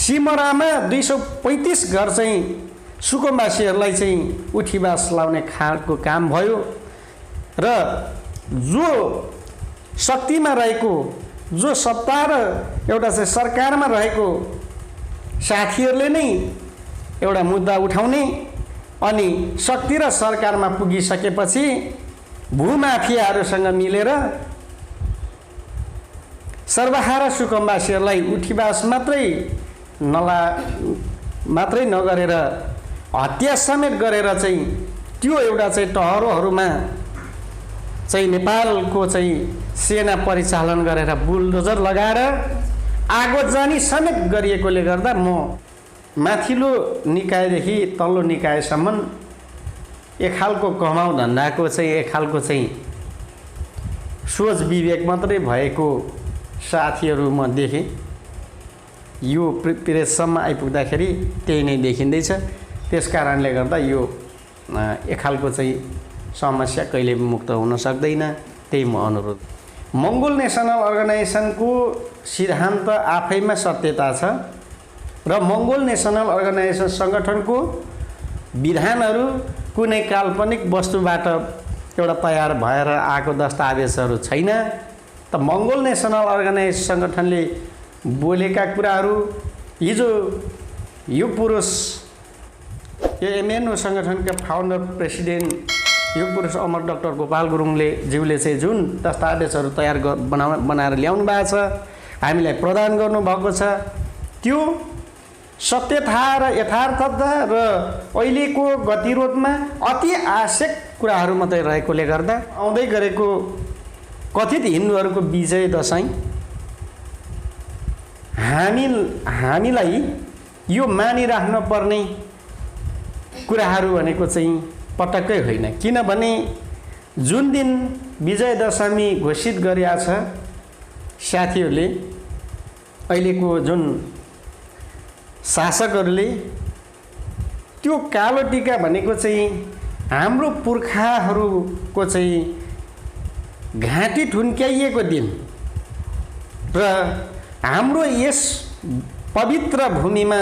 सिमरामा 235 घर चाहिँ सुकुम्बासीहरूलाई चाहिँ उठीबास लाउने खालको काम भयो र जो शक्तिमा रहेको जो सत्ता र एउटा चाहिँ सरकारमा रहेको साथीहरूले नै एउटा मुद्दा उठाउने अनि शक्ति र सरकारमा पुगिसकेपछि भूमाफियाहरूसँग मिलेर सर्वहारा सुकुम्बासीहरूलाई उठीबास मात्रै नगरेर हत्या समेत गरेर चाहिँ त्यो एउटा चाहिँ टहरोहरूमा चाहिँ नेपालको चाहिँ सेना परिचालन गरेर बुलडोजर लगाएर आगोजानी समेत गरिएकोले गर्दा म माथिल्लो निकायदेखि तल्लो निकायसम्म एक खालको कमाउ धन्दाको चाहिँ एक खालको चाहिँ सोच विवेक मात्रै भएको साथीहरू म देखेँ। यो प्रेससम्म आइपुग्दाखेरि त्यही नै देखिँदैछ। त्यस कारणले गर्दा यो एक खालको चाहिँ समस्या कहिले मुक्त हुन सक्दैन। त्यही म अनुरोध। मङ्गोल नेसनल अर्गनाइजेसनको सिद्धान्त आफैमा सत्यता छ र मङ्गोल नेसनल अर्गनाइजेसन सङ्गठनको विधानहरू कुनै काल्पनिक वस्तुबाट एउटा तयार भएर आएको दस्तावेजहरू छैन। त मङ्गोल नेसनल अर्गनाइजेसन सङ्गठनले बोलेका कुराहरू हिजो यो पुरुष यो एमएनओ सङ्गठनका फाउन्डर प्रेसिडेन्ट यो पुरुष अमर डाक्टर गोपाल गुरुङले ज्यूले चाहिँ जुन दस्तावेजहरू तयार बनाएर ल्याउनु भएको छ हामीलाई प्रदान गर्नुभएको छ त्यो सत्यता र यथार्थता र अहिलेको गतिरोधमा अति आवश्यक कुराहरू मात्रै रहेकोले गर्दा आउँदै गरेको कथित हिन्दूहरूको विजय दशैं हामीलाई यो मानिराख्न पर्ने कुराहरू भनेको चाहिँ पटक्कै होइन। किनभने जुन दिन विजय दशमी घोषित गरिएको छ साथीहरूले अहिलेको जुन शासकहरूले त्यो कालो टीका भनेको चाहिँ हाम्रो पुर्खाहरूको चाहिँ घाँटी ठुन्क्याइएको दिन र हाम्रो यस पवित्र भूमिमा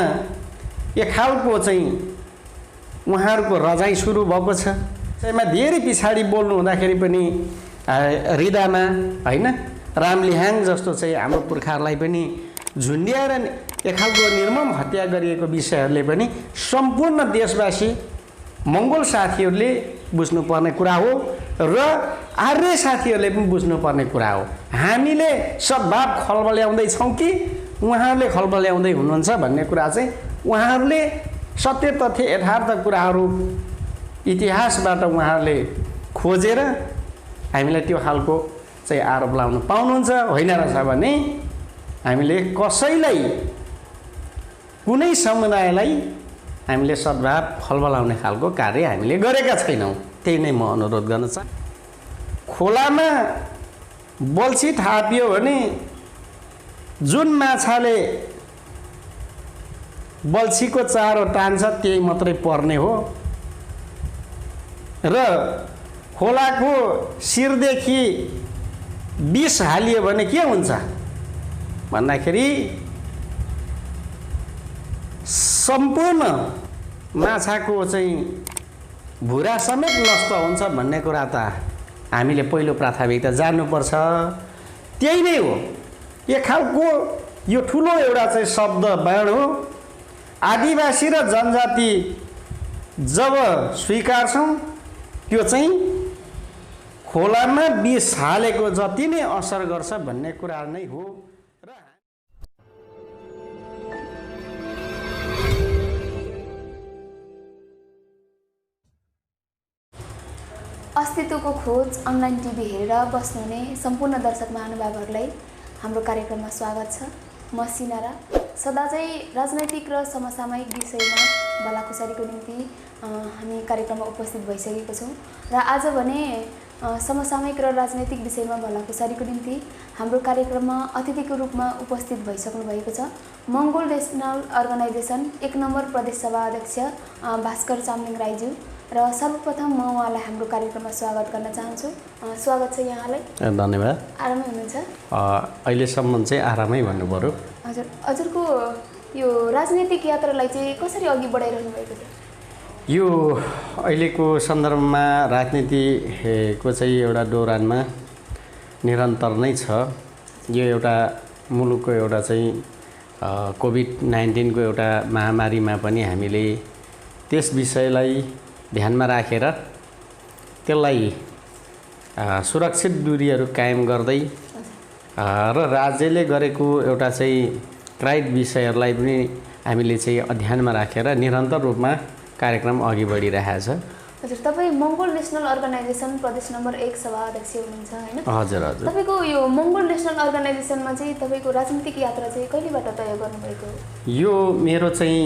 एक खालको चाहिँ उहाँहरूको रजाइ सुरु भएको छ। त्यसमा धेरै पछाडि बोल्नु हुँदाखेरि पनि हृदयमा होइन रामलिहाङ जस्तो चाहिँ हाम्रो पुर्खाहरूलाई पनि झुन्ड्याएर एक खालको निर्मम हत्या गरिएको विषयहरूले पनि सम्पूर्ण देशवासी मङ्गोल साथीहरूले बुझ्नुपर्ने कुरा हो र आर्य साथीहरूले पनि बुझ्नुपर्ने कुरा हो। हामीले सद्भाव खलबल्याउँदैछौँ कि उहाँहरूले खलबल्याउँदै हुनुहुन्छ भन्ने कुरा चाहिँ उहाँहरूले सत्य तथ्य यथार्थ कुराहरू इतिहासबाट उहाँहरूले खोजेर हामीलाई त्यो खालको चाहिँ आरोप लाउन पाउनुहुन्छ। होइन रहेछ भने हामीले कसैलाई कुनै समुदायलाई हामीले सद्भाव खलबलाउने खालको कार्य हामीले गरेका छैनौँ। त्यही नै म अनुरोध गर्न चाहन्छु। खोलामा बल्छी थापियो भने जुन माछाले बल्छीको चारो टान्छ त्यही मात्रै पर्ने हो र खोलाको शिरदेखि विष हालियो भने के हुन्छ भन्दाखेरि सम्पूर्ण माछाको चाहिँ भुरा समेत नष्ट हुन्छ भन्ने कुरा त हामीले पहिलो प्राथमिकता जान्नुपर्छ। त्यही नै हो। एक खालको यो ठुलो एउटा चाहिँ शब्द बाण हो। आदिवासी र जनजाति जब स्वीकार्छौँ त्यो चाहिँ खोलामा विष हालेको जति नै असर गर्छ भन्ने कुरा नै हो। अस्तित्वको खोज अनलाइन टिभी हेरेर बस्नुहुने सम्पूर्ण दर्शक महानुभावहरूलाई हाम्रो कार्यक्रममा स्वागत छ। म सिनारा सदा चाहिँ राजनैतिक र समसामयिक विषयमा भलाखुसारीको निम्ति हामी कार्यक्रममा उपस्थित भइसकेको छौँ र आज भने समसामयिक र राजनैतिक विषयमा भलाखुसारीको निम्ति हाम्रो कार्यक्रममा अतिथिको रूपमा उपस्थित भइसक्नु भएको छ मङ्गोल नेसनल अर्गनाइजेसन 1 नम्बर प्रदेश सभा अध्यक्ष भास्कर चामलिङ राईज्यू र सर्वप्रथम म उहाँलाई हाम्रो कार्यक्रममा स्वागत गर्न चाहन्छु। स्वागत छ यहाँलाई। धन्यवाद। आरामै हुनुहुन्छ? अहिलेसम्म चाहिँ आरामै भन्नु पर्यो। हजुर हजुरको यो राजनैतिक यात्रालाई चाहिँ कसरी अघि बढाइरहनु भएको थियो? यो अहिलेको सन्दर्भमा राजनीतिको चाहिँ एउटा दौरानमा निरन्तर नै छ। यो एउटा मुलुकको एउटा चाहिँ कोभिड-19 को एउटा महामारीमा पनि हामीले त्यस विषयलाई ध्यानमा राखेर त्यसलाई सुरक्षित दूरीहरू कायम गर्दै र राज्यले गरेको एउटा चाहिँ क्राइड विषयहरूलाई पनि हामीले चाहिँ अध्ययनमा राखेर निरन्तर रूपमा कार्यक्रम अघि बढिरहेको छ। हजुर, तपाईँ मङ्गोल नेसनल अर्गनाइजेसन प्रदेश नम्बर 1 सभा अध्यक्ष हुनुहुन्छ हैन? हजुर हजुर। तपाईँको यो मङ्गोल नेसनल अर्गनाइजेसनमा चाहिँ तपाईँको राजनीतिक यात्रा चाहिँ कहिलेबाट तय गर्नुभएको? यो मेरो चाहिँ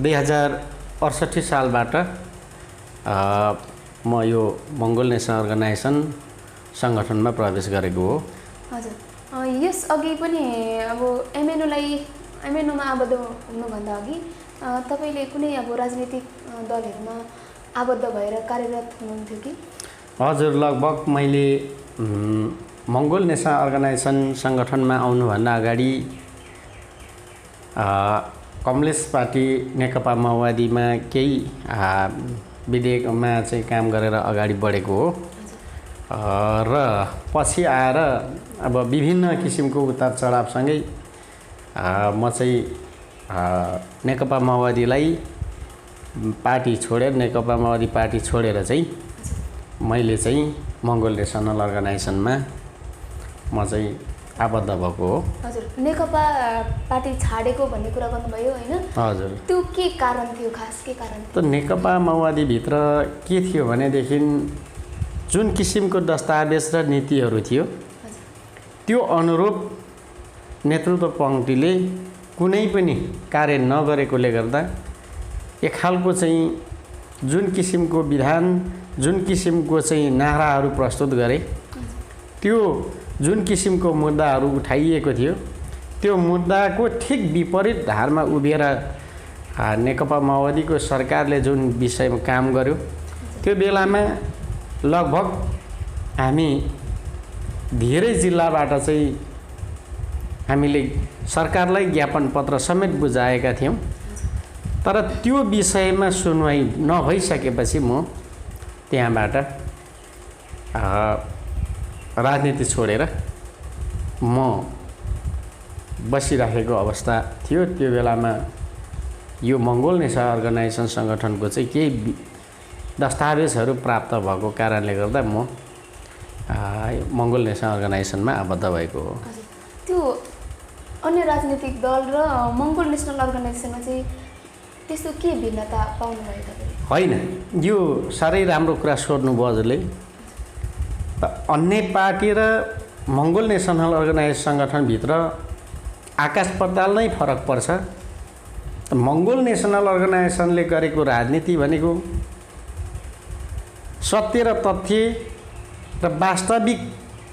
2068 सालबाट म यो मङ्गोल नेसनल अर्गनाइजेसन सङ्गठनमा प्रवेश गरेको हो। हजुर, यस अघि पनि अब एमएनओमा आबद्ध हुनुभन्दा अघि तपाईँले कुनै अब राजनीतिक दलहरूमा आबद्ध भएर कार्यरत हुनुहुन्थ्यो कि? हजुर, लगभग मैले मङ्गोल नेसनल अर्गनाइजेसन सङ्गठनमा आउनुभन्दा अगाडि कमलेश पार्टी नेकपा माओवादीमा केही विधेयकमा चाहिँ काम गरेर अगाडि बढेको हो र पछि आएर अब विभिन्न किसिमको उतार चढावसँगै म चाहिँ नेकपा माओवादीलाई पार्टी छोडेर नेकपा माओवादी पार्टी छोडेर चाहिँ मैले चाहिँ मङ्गोल नेसनल अर्गनाइजेसनमा म चाहिँ आबद्ध भएको हो। हजुर, नेकपा पार्टी छाडेको भन्ने कुरा गर्नुभयो हैन? हजुर। त्यो के कारण थियो, खास के कारण? त नेकपा माओवादीभित्र के थियो भनेदेखि जुन किसिमको दस्तावेज र नीतिहरू थियो त्यो अनुरूप नेतृत्व पङ्क्तिले कुनै पनि कार्य नगरेकोले गर्दा एक खालको चाहिँ जुन किसिमको विधान जुन किसिमको चाहिँ नाराहरू प्रस्तुत गरे त्यो जुन किसिमको मुद्दाहरू उठाइएको थियो त्यो मुद्दाको ठिक विपरीत धारमा उभिएर नेकपा माओवादीको सरकारले जुन विषयमा काम गर्यो त्यो बेलामा लगभग हामी धेरै जिल्लाबाट चाहिँ हामीले सरकारलाई ज्ञापन पत्र समेत बुझाएका थियौँ। तर त्यो विषयमा सुनवाई नभइसकेपछि म त्यहाँबाट राजनीति छोडेर म बसिराखेको अवस्था थियो। त्यो बेलामा यो मङ्गोल नेसनल अर्गनाइजेसन सङ्गठनको चाहिँ केही दस्तावेजहरू प्राप्त भएको कारणले गर्दा म मङ्गोल नेसनल अर्गनाइजेसनमा आबद्ध भएको हो। त्यो अन्य राजनीतिक दल र मङ्गोल नेसनल अर्गनाइजेसनमा चाहिँ त्यस्तो के भिन्नता पाउनुभयो तपाईले? होइन, यो साह्रै राम्रो कुरा सोध्नुभयो हजुरले। अन्य पार्टी र मङ्गोल नेसनल अर्गनाइजेसन सङ्गठनभित्र आकाश पाताल नै फरक पर्छ। मङ्गोल नेसनल अर्गनाइजेसनले गरेको राजनीति भनेको सत्य र तथ्य र वास्तविक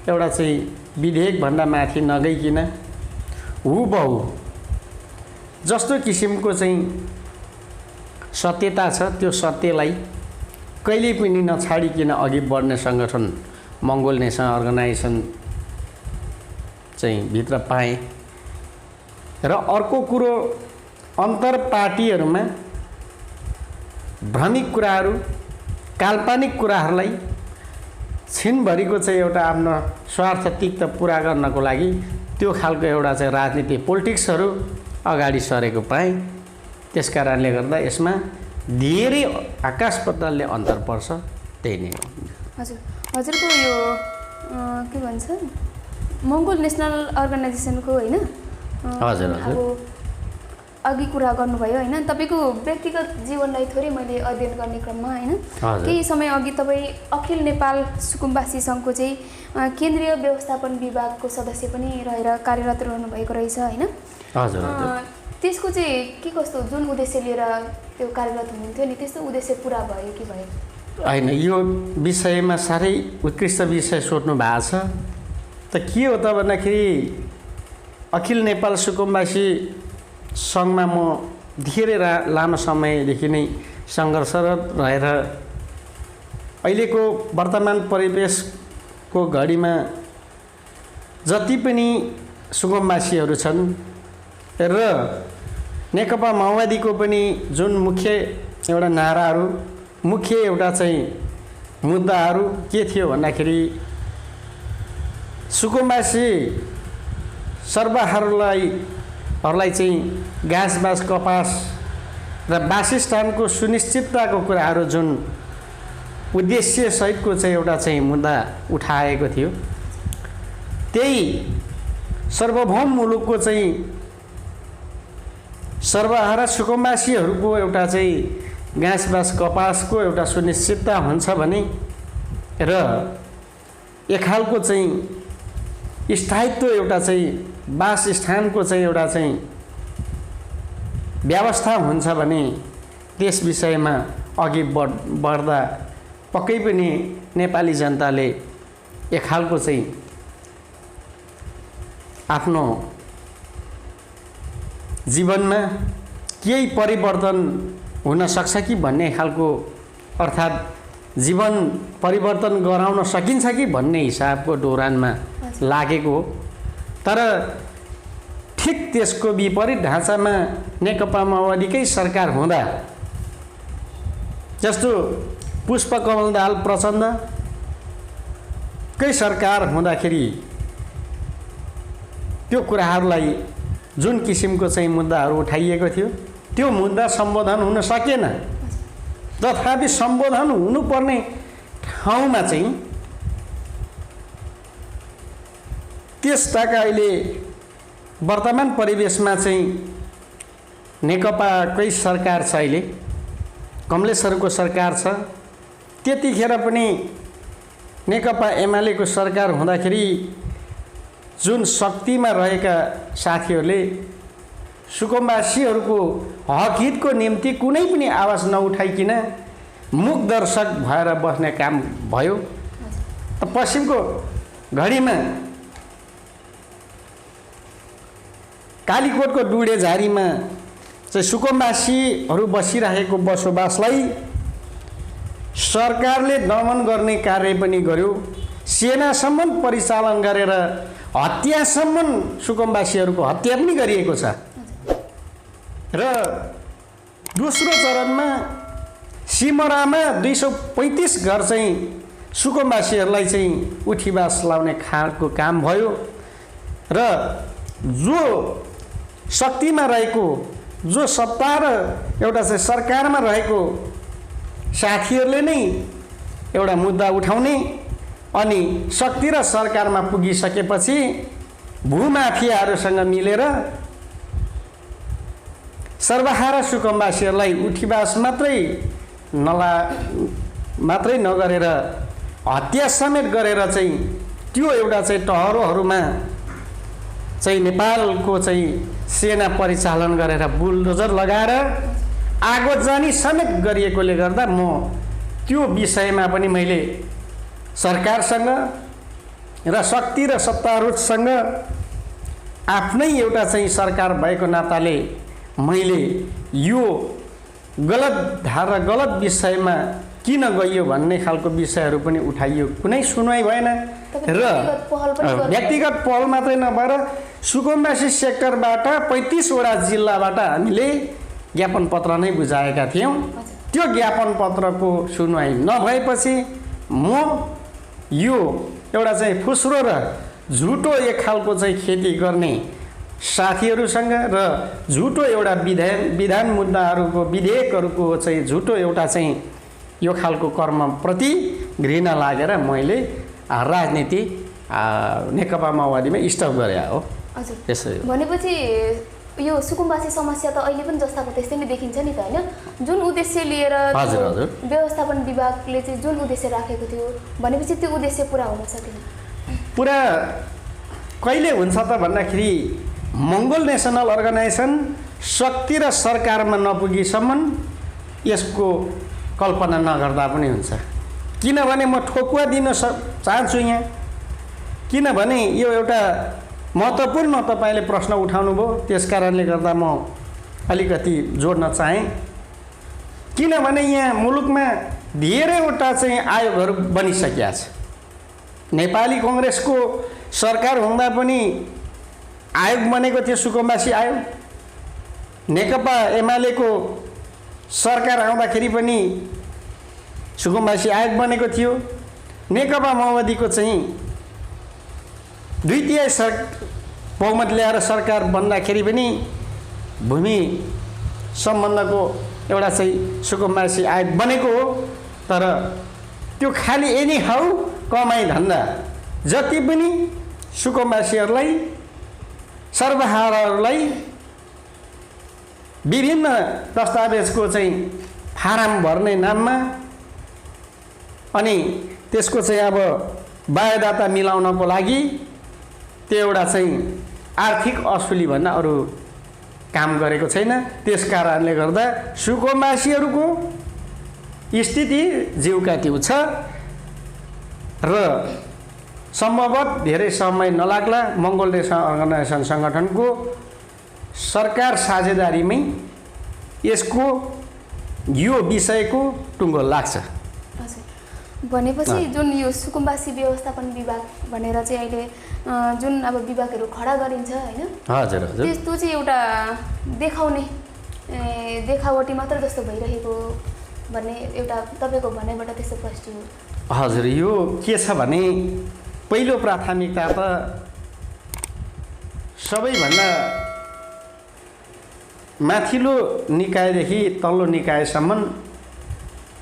एउटा चाहिँ विधेयकभन्दा माथि नगइकन हुबहु जस्तो किसिमको चाहिँ सत्यता छ त्यो सत्यलाई कहिल्यै पनि नछाडिकन अघि बढ्ने सङ्गठन मङ्गोल नेसनल अर्गनाइजेसन चाहिँ भित्र पाएँ। र अर्को कुरो अन्तर पार्टीहरूमा भ्रमिक कुराहरू काल्पनिक कुराहरूलाई छिनभरिको चाहिँ एउटा आफ्नो स्वार्थ तिक्त पुरा गर्नको लागि त्यो खालको एउटा चाहिँ राजनीति पोलिटिक्सहरू अगाडि सरेको पाएँ। त्यस कारणले गर्दा यसमा धेरै आकाश पातालले अन्तर पर्छ, त्यही नै हो। हजुर, हजुरको यो के भन्छ मङ्गोल नेसनल अर्गनाइजेसनको होइन? हजुर हजुर। अब अघि कुरा गर्नुभयो होइन, तपाईँको व्यक्तिगत जीवनलाई थोरै मैले अध्ययन गर्ने क्रममा होइन केही समय अघि तपाईँ अखिल नेपाल सुकुम्बासी सङ्घको चाहिँ केन्द्रीय व्यवस्थापन विभागको सदस्य पनि रहेर कार्यरत रहनु भएको रहेछ होइन? हजुर। त्यसको चाहिँ के कस्तो जुन उद्देश्य लिएर त्यो कार्यरत हुनुहुन्थ्यो नि त्यस्तो उद्देश्य पुरा भयो कि भयो? होइन, यो विषयमा साह्रै उत्कृष्ट विषय सोध्नु भएको छ। त के हो त भन्दाखेरि अखिल नेपाल सुकुम्बासी सङ्घमा म धेरै लामो समयदेखि नै सङ्घर्षरत रहेर अहिलेको वर्तमान परिवेशको घडीमा जति पनि सुकुम्बासीहरू छन् र नेकपा माओवादीको पनि जुन मुख्य एउटा नाराहरू, मुख्य एउटा चाहिँ मुद्दाहरू के थियो भन्दाखेरि सुकुम्बासी सर्वहारालाई चाहिँ घाँसबास कपास र वासस्थानको सुनिश्चितताको कुराहरू जुन उद्देश्य सहितको चाहिँ एउटा चाहिँ मुद्दा उठाएको थियो, त्यही सार्वभौम मुलुकको चाहिँ सर्वहारा सुकुम्बासीहरूको एउटा चाहिँ घाँसबास कपासको एउटा सुनिश्चितता हुन्छ भने र एक खालको चाहिँ स्थायित्व एउटा चाहिँ वासस्थानको चाहिँ एउटा चाहिँ व्यवस्था हुन्छ भने त्यस विषयमा अघि बढ्दा पक्कै पनि नेपाली जनताले एक खालको चाहिँ आफ्नो जीवनमा केही परिवर्तन हुन सक्छ कि भन्ने खालको, अर्थात् जीवन परिवर्तन गराउन सकिन्छ कि भन्ने हिसाबको डोरानमा लागेको हो। तर ठिक त्यसको विपरीत ढाँचामा नेकपा माओवादीकै सरकार हुँदा, जस्तो पुष्पकमल दाहाल प्रचण्डकै सरकार हुँदाखेरि त्यो कुराहरूलाई जुन किसिमको चाहिँ मुद्दाहरू उठाइएको थियो त्यो मुद्दा सम्बोधन हुन सकेन। तथापि सम्बोधन हुनुपर्ने ठाउँमा चाहिँ त्यसताका अहिले वर्तमान परिवेशमा चाहिँ नेकपाकै सरकार छ, अहिले कमलेश्वरको सरकार छ। त्यतिखेर पनि नेकपा एमालेको सरकार हुँदाखेरि जुन शक्तिमा रहेका साथीहरूले सुकुम्बासीहरूको हक हितको निम्ति कुनै पनि आवाज नउठाइकन मुख दर्शक भएर बस्ने काम भयो। पश्चिमको घडीमा कालीकोटको डुडेझारीमा चाहिँ सुकुम्बासीहरू बसिरहेको बसोबासलाई सरकारले दमन गर्ने कार्य पनि गर्यो, सेनासम्म परिचालन गरेर हत्यासम्म सुकुम्बासीहरूको हत्या पनि गरिएको छ। र दोस्रो चरणमा सिमरामा 235 घर चाहिँ सुकुम्बासीहरूलाई चाहिँ उठीबास लाउने खालको काम भयो। र जो शक्तिमा रहेको, जो सत्ता र एउटा चाहिँ सरकारमा रहेको साथीहरूले नै एउटा मुद्दा उठाउने अनि शक्ति र सरकारमा पुगिसकेपछि भूमाफियाहरूसँग मिलेर सर्वहारा सुकुम्बासीहरूलाई उठीबास मात्रै नगरेर हत्या समेत गरेर चाहिँ त्यो एउटा चाहिँ टहरोहरूमा चाहिँ नेपालको चाहिँ सेना परिचालन गरेर बुलडोजर लगाएर आगोजानी समेत गरिएकोले गर्दा म त्यो विषयमा पनि मैले सरकारसँग र शक्ति र सत्तारूढसँग आफ्नै एउटा चाहिँ सरकार भएको नाताले मैले यो गलत धारा गलत विषयमा किन गइयो भन्ने खालको विषयहरू पनि उठाइयो। कुनै सुनवाई भएन र व्यक्तिगत पहल मात्रै नभएर सुकुम्बासी सेक्टरबाट 35 वटा जिल्लाबाट हामीले ज्ञापन पत्र नै बुझाएका थियौँ। त्यो ज्ञापन पत्रको सुनवाई नभएपछि म यो एउटा चाहिँ फुस्रो र झुटो एक खालको चाहिँ खेती गर्ने साथीहरूसँग र झुटो एउटा विधान मुद्दाहरूको विधेयकहरूको चाहिँ झुटो एउटा चाहिँ यो खालको कर्मप्रति घृणा लागेर मैले राजनीति नेकपा माओवादीमा स्टप गरे हो। हजुर, भनेपछि यो सुकुम्बासी समस्या त अहिले पनि जस्ताको त्यस्तै नै देखिन्छ नि त, होइन? जुन उद्देश्य लिएर व्यवस्थापन विभागले चाहिँ जुन उद्देश्य राखेको थियो भनेपछि त्यो उद्देश्य पुरा हुन सकेन। पुरा कहिले हुन्छ त भन्दाखेरि मङ्गोल नेसनल अर्गनाइजेसन शक्ति र सरकारमा नपुगीसम्म यसको कल्पना नगर्दा पनि हुन्छ। किनभने म ठोकुवा दिन चाहन्छु यहाँ, किनभने यो एउटा महत्त्वपूर्ण तपाईँले प्रश्न उठाउनु भयो, त्यस कारणले गर्दा म अलिकति जोड्न चाहेँ। किनभने यहाँ मुलुकमा धेरैवटा चाहिँ आयोगहरू बनिसकेका छ। नेपाली कङ्ग्रेसको सरकार हुँदा पनि आयोग बनेको थियो, सुकुम्बासी आयोग। नेकपा एमालेको सरकार आउँदाखेरि पनि सुकुम्बासी आयोग बनेको थियो। नेकपा माओवादीको चाहिँ 2/3 बहुमत ल्याएर सरकार बन्दाखेरि पनि भूमि सम्बन्धको एउटा चाहिँ सुकुम्बासी आयोग बनेको हो। तर त्यो खालि एनी हाउ कमाई धन्दा जति पनि सुकुम्बासीहरूलाई सर्वहाराहरूलाई विभिन्न दस्तावेजको चाहिँ फारम भर्ने नाममा अनि त्यसको चाहिँ अब बायोडाटा मिलाउनको लागि त्यो एउटा चाहिँ आर्थिक असुली भन्दा अरू काम गरेको छैन। त्यस कारणले गर्दा सुकुम्बासीहरूको स्थिति जिउका तिउ छ र सम्भवतः धेरै समय नलाग्ला मङ्गोल नेसनल अर्गनाइजेसन सङ्गठनको सरकार साझेदारीमै यसको यो विषयको टुङ्गो लाग्छ। भनेपछि जुन यो सुकुम्बासी व्यवस्थापन विभाग भनेर चाहिँ अहिले जुन अब विभागहरू खडा गरिन्छ होइन, हजुर हजुर, त्यो चाहिँ एउटा देखावटी मात्र जस्तो भइरहेको भन्ने एउटा तपाईँको भनाइबाट त्यस्तो प्रश्न हो। हजुर, यो के छ भने पहिलो प्राथमिकता त सबैभन्दा माथिल्लो निकायदेखि तल्लो निकायसम्म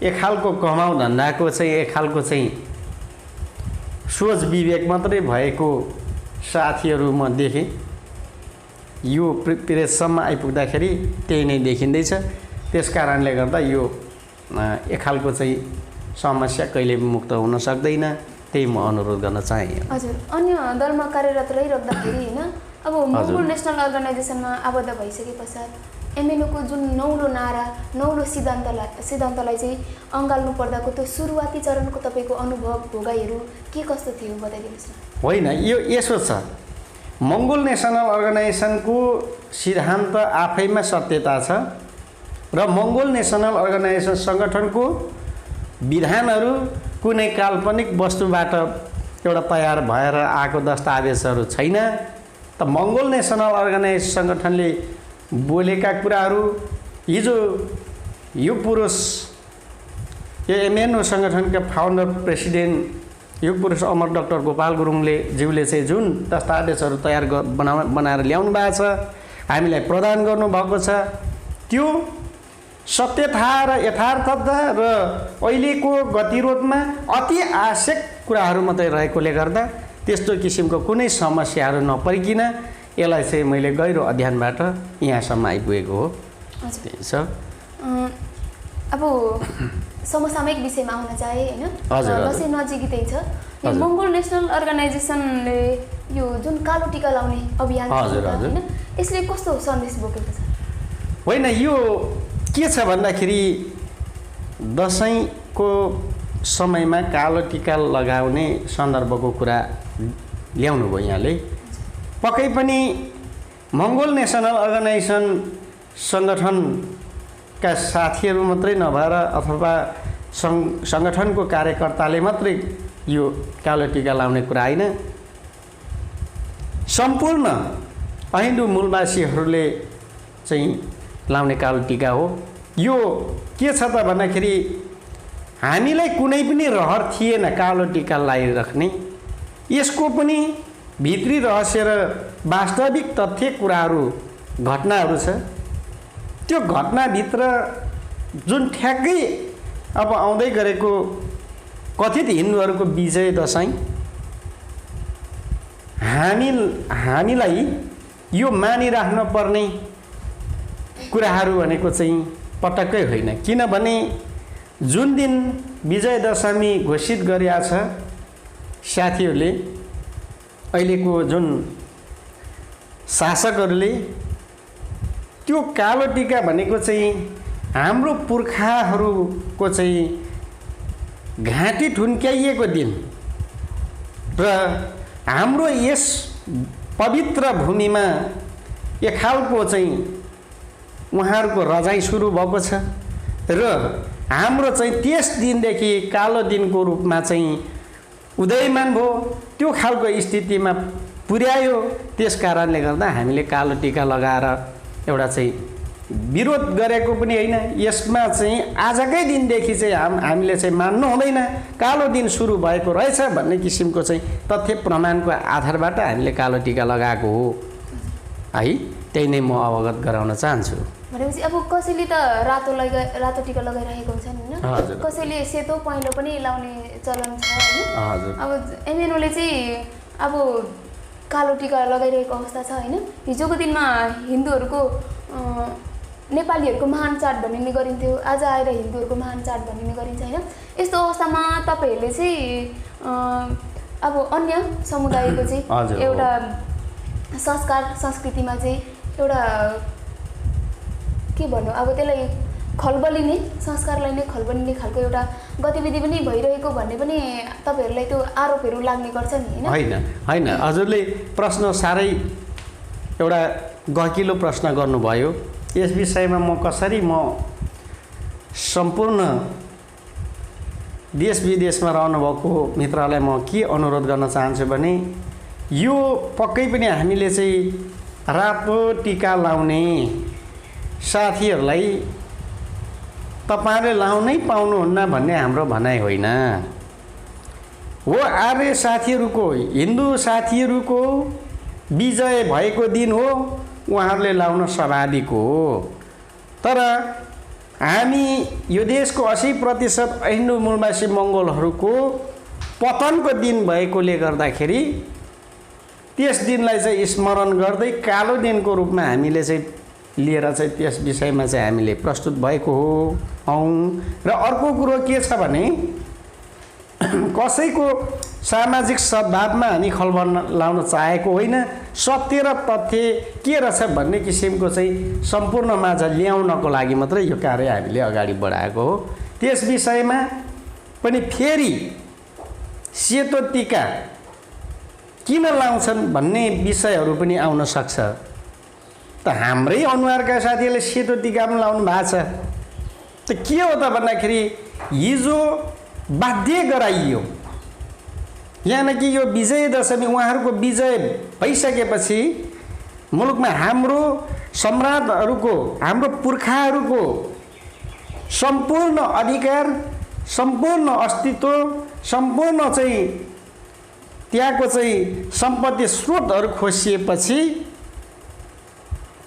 एक खालको कमाउ धन्दाको चाहिँ एक खालको चाहिँ सोच विवेक मात्रै भएको साथीहरू म देखेँ। यो प्रेससम्म आइपुग्दाखेरि त्यही नै देखिँदैछ। त्यस कारणले गर्दा यो एक खालको चाहिँ समस्या कहिले मुक्त हुन सक्दैन, त्यही म अनुरोध गर्न चाहे। हजुर, अन्य दलमा कार्यरत रहिराख्दाखेरि होइन, अब मङ्गोल नेसनल अर्गनाइजेसनमा आबद्ध भइसके पश्चात एमएनओको जुन नौलो नारा नौलो सिद्धान्तलाई चाहिँ अँगाल्नु पर्दाको त्यो सुरुवाती चरणको तपाईँको अनुभव भोगाइहरू के कस्तो थियो बताइदिनुहोस् न। होइन, यो यसो छ, मङ्गोल नेसनल अर्गनाइजेसनको सिद्धान्त आफैमा सत्यता छ र मङ्गोल नेसनल अर्गनाइजेसन सङ्गठनको विधानहरू कुनै काल्पनिक वस्तुबाट एउटा तयार भएर आएको दस्तावेजहरू छैन। त मङ्गोल नेसनल अर्गनाइजेसन सङ्गठनले बोलेका कुराहरू हिजो यो पुरुष यो एमएनओ सङ्गठनका फाउन्डर प्रेसिडेन्ट यो पुरुष अमर डाक्टर गोपाल गुरुङले ज्यूले चाहिँ जुन दस्तावेजहरू तयार बनाएर ल्याउनु भएको छ, हामीलाई प्रदान गर्नुभएको छ, त्यो सत्यता र यथार्थता र अहिलेको गतिरोधमा अति आवश्यक कुराहरू मात्रै रहेकोले गर्दा त्यस्तो किसिमको कुनै समस्याहरू नपरिकन यसलाई चाहिँ मैले गहिरो अध्ययनबाट यहाँसम्म आइपुगेको हो। त्यही छ। अब समसामयिक विषयमा आउन चाहे होइन, हजुर, दसैँ नजिकै छ। यो मङ्गोल नेसनल अर्गनाइजेसनले यो जुन कालो टिका लाउने अभियान होइन, यसले कस्तो सन्देश बोकेको छ? होइन, यो के छ भन्दाखेरि दसैँको समयमा कालो टिका लगाउने सन्दर्भको कुरा ल्याउनु भयो यहाँले। पक्कै पनि मङ्गोल नेसनल अर्गनाइजेसन सङ्गठनका साथीहरू मात्रै नभएर अथवा सङ्गठनको कार्यकर्ताले मात्रै यो कालो टिका लाउने कुरा होइन, सम्पूर्ण अहिन्दू मूलवासीहरूले चाहिँ लाउने कालो टिका हो। यो के छ त भन्दाखेरि हामीलाई कुनै पनि रहर थिएन कालो टिका लगाइराख्ने। यसको पनि भित्री रहस्य र वास्तविक तथ्य कुराहरू घटनाहरू छ। त्यो घटनाभित्र जुन ठ्याक्कै अब आउँदै गरेको कथित हिन्दूहरूको विजय दसैँ हामीलाई यो मानिराख्न पर्ने कुराहरू भनेको चाहिँ पटक्कै होइन। किनभने जुन दिन विजय दशमी घोषित गरिएको छ साथीहरूले, अहिलेको जुन शासकहरूले, त्यो कालो टिका भनेको चाहिँ हाम्रो पुर्खाहरूको चाहिँ घाँटी ठुन्क्याइएको दिन र हाम्रो यस पवित्र भूमिमा एक खालको चाहिँ उहाँहरूको रजाइ सुरु भएको छ र हाम्रो चाहिँ त्यस दिनदेखि कालो दिनको रूपमा चाहिँ उदयमान भयो। त्यो खालको स्थितिमा पुर्यायो। त्यस कारणले गर्दा हामीले कालो टिका लगाएर एउटा चाहिँ विरोध गरेको पनि होइन। यसमा चाहिँ आजकै दिनदेखि चाहिँ हामीले चाहिँ मान्नु हुँदैन, कालो दिन सुरु भएको रहेछ भन्ने किसिमको चाहिँ तथ्य प्रमाणको आधारबाट हामीले कालो टिका लगाएको हो है। त्यही नै म अवगत गराउन चाहन्छु। भनेपछि अब कसैले त रातो टिका लगाइरहेको हुन्छन् होइन, कसैले सेतो पहेँलो पनि लाउने चलन छ होइन। अब एमएनओले चाहिँ अब कालो टिका लगाइरहेको अवस्था छ होइन। हिजोको दिनमा हिन्दूहरूको नेपालीहरूको महान चाड भनिने गरिन्थ्यो, आज आएर हिन्दूहरूको महान चाड भनिने गरिन्छ होइन। यस्तो अवस्थामा तपाईँहरूले चाहिँ अब अन्य समुदायको चाहिँ एउटा संस्कार संस्कृतिमा चाहिँ एउटा के भन्नु, अब त्यसलाई खलबलिने, संस्कारलाई नै खलबलिने खालको एउटा गतिविधि पनि भइरहेको भन्ने पनि तपाईँहरूलाई त्यो आरोपहरू लाग्ने गर्छ नि होइन। होइन, हजुरले प्रश्न साह्रै एउटा गहकिलो प्रश्न गर्नुभयो। यस विषयमा म कसरी सम्पूर्ण देश विदेशमा रहनुभएको मित्रलाई म के अनुरोध गर्न चाहन्छु भने यो पक्कै पनि हामीले चाहिँ रातो टिका लाउने साथीहरूलाई तपाईँले लाउनै पाउनुहुन्न भन्ने हाम्रो भनाइ होइन हो। आर्य साथीहरूको, हिन्दू साथीहरूको विजय भएको दिन हो, उहाँहरूले लाउन स्वाभाविक हो। तर हामी यो देशको 80% हिन्दू मूलवासी मङ्गोलहरूको पतनको दिन भएकोले गर्दाखेरि त्यस दिनलाई चाहिँ स्मरण गर्दै कालो दिनको रूपमा हामीले चाहिँ लिएर चाहिँ त्यस विषयमा चाहिँ हामीले प्रस्तुत भएको हौँ। र अर्को कुरो के छ भने कसैको सामाजिक सद्भावमा हामी खलबल लाउन चाहेको होइन। सत्य र तथ्य के रहेछ भन्ने किसिमको चाहिँ सम्पूर्णमाझ ल्याउनको लागि मात्रै यो कार्य हामीले अगाडि बढाएको हो। त्यस विषयमा पनि फेरि सेतो टिका किन लाउँछन् भन्ने विषयहरू पनि आउन सक्छ। त हाम्रै अनुहारका साथीहरूले सेतो टिका पनि लाउनु भएको छ। त के हो त भन्दाखेरि हिजो बाध्य गराइयो, यानि यो विजय दशमी उहाँहरूको विजय भइसकेपछि मुलुकमा हाम्रो सम्राटहरूको, हाम्रो पुर्खाहरूको सम्पूर्ण अधिकार, सम्पूर्ण अस्तित्व, सम्पूर्ण चाहिँ त्यहाँको चाहिँ सम्पत्ति स्रोतहरू खोसिएपछि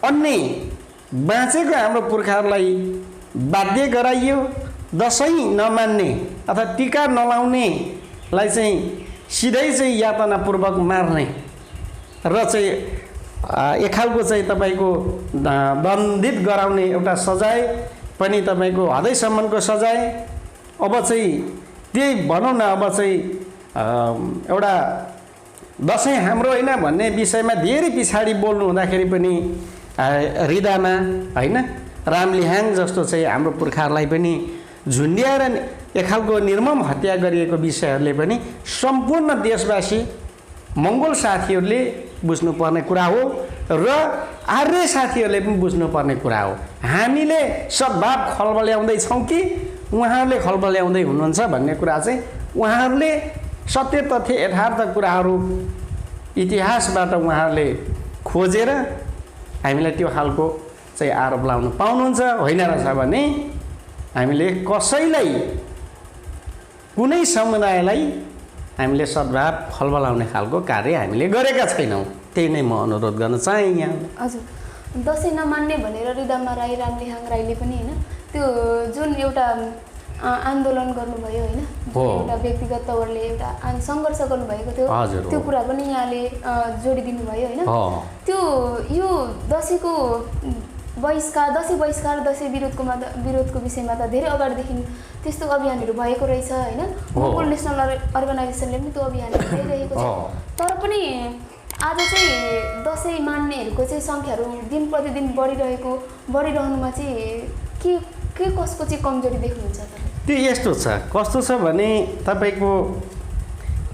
अन्य बाँचेको हाम्रो पुर्खाहरूलाई बाध्य गराइयो दसैँ नमान्ने अथवा टिका नलाउनेलाई चाहिँ सिधै चाहिँ यातनापूर्वक मार्ने र चाहिँ एक खालको चाहिँ तपाईँको दण्डित गराउने एउटा सजाय पनि तपाईँको हदैसम्मको सजाय। अब चाहिँ त्यही भनौँ न, अब चाहिँ एउटा दसैँ हाम्रो होइन भन्ने विषयमा धेरै पछाडि बोल्नु हुँदाखेरि पनि हृदयमा होइन रामलिहाङ जस्तो चाहिँ हाम्रो पुर्खाहरूलाई पनि झुन्ड्याएर एक खालको निर्मम हत्या गरिएको विषयहरूले पनि सम्पूर्ण देशवासी मङ्गोल साथीहरूले बुझ्नुपर्ने कुरा हो र आर्य साथीहरूले पनि बुझ्नुपर्ने कुरा हो। हामीले सद्भाव खलबल्याउँदैछौँ कि उहाँहरूले खलबल्याउँदै हुनुहुन्छ भन्ने कुरा चाहिँ उहाँहरूले सत्य तथ्य यथार्थ कुराहरू इतिहासबाट उहाँहरूले खोजेर हामीलाई त्यो खालको चाहिँ आरोप लाउनु पाउनुहुन्छ। होइन रहेछ भने हामीले कसैलाई, कुनै समुदायलाई हामीले सद्भाव खलबलाउने खालको कार्य हामीले गरेका छैनौँ। त्यही नै म अनुरोध गर्न चाहेँ यहाँ। हजुर, दसैँ नमान्ने भनेर रिदामा राई, रामलिहाङ राईले पनि होइन त्यो जुन एउटा आन्दोलन गर्नुभयो होइन, एउटा व्यक्तिगत तवरले एउटा सङ्घर्ष गर्नुभएको थियो, त्यो कुरा पनि यहाँले जोडिदिनु भयो होइन। त्यो यो दसैँको बहिष्कार, दसैँ विरोधको विषयमा त धेरै अगाडिदेखि त्यस्तो अभियानहरू भएको रहेछ होइन। मङ्गोल नेसनल अर्गनाइजेसनले पनि त्यो अभियानहरू गरिरहेको छ। तर पनि आज चाहिँ दसैँ मान्नेहरूको चाहिँ सङ्ख्याहरू दिन प्रतिदिन बढिरहनुमा चाहिँ के कसको चाहिँ कमजोरी देख्नुहुन्छ त? त्यो यस्तो छ, कस्तो छ भने तपाईँको